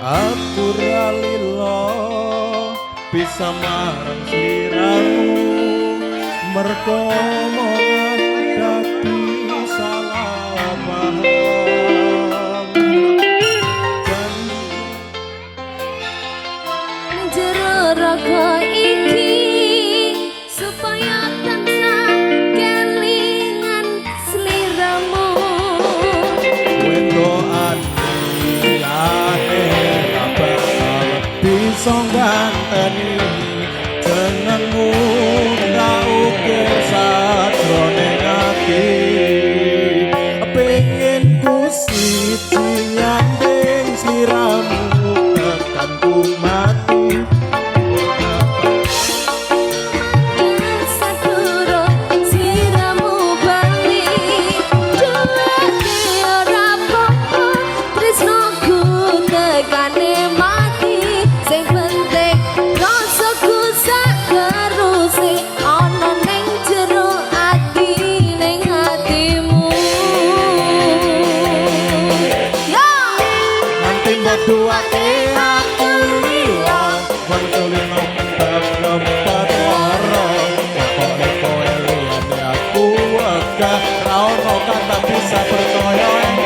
Aku ralilo bisa marang sliramu merko omongan dadi salah paham dan jero raga iki supaya tansah kelingan sliramu wendokan bisa ganteni jenengmu tak ukir sajroning ati pengen ku siji nyanding sliramu tekan ku mati saduro sliramu bali duweke ora apa-apa tresnoku tekane mati sing penting rasaku sak teruse ana ning jero ati ning atimu yo nanti mboduake aku lila wantulino tempat lara pokoke kowe liyane aku wegah ra ono kata bisa percaya ing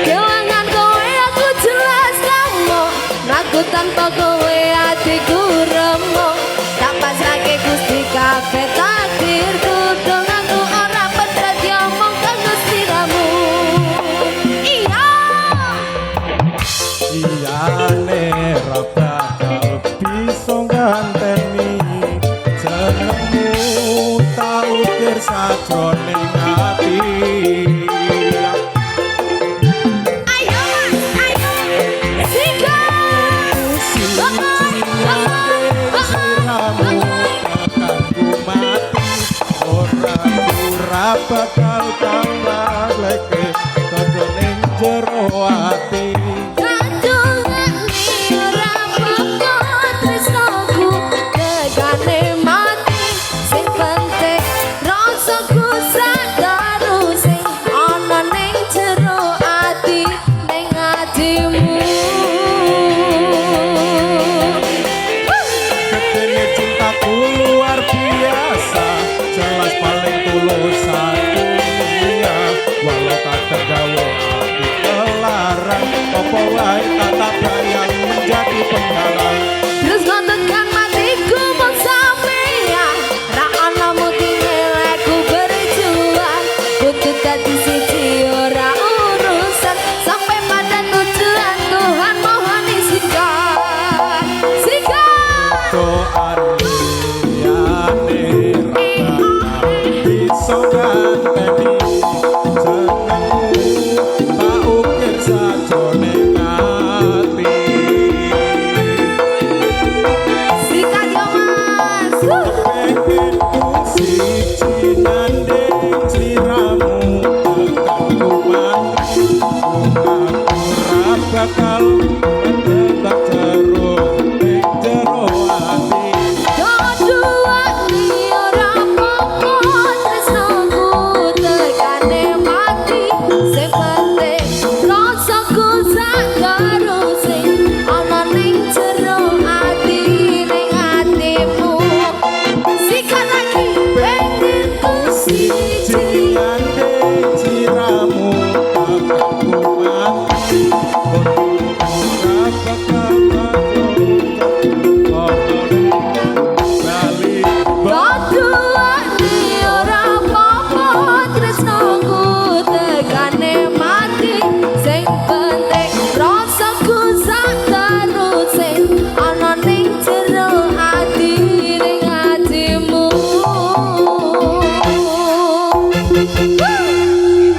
kewangan kowe aku jelas kamu ragu tanpa kowe atiku remuk tak pasrahke Gusti kabeh takdirku denganku ora pedhot diomong kanggo sliramu iya iyane ra bakal bisa ganteni jenengmu tak ukir sajroning ati ayo sika bakal tambah leke kado ning jero ati ketene cintaku luar biasa jelas paling tulus dunia walau tak tergawe ati kelarang apa wae tak bayang menjadi penghalang terus nontonkan matiku mau sampeyan ra ana mutine aku berjuang kudu dadi siji ora urusan sampai pada tujuan Tuhan mohon izinkan doa liyane ra bisa ganteni jenengmu tak ukir sajroning ati sikat yo mas pengen ku siji nanding sliramu tekan ku mati ora bakal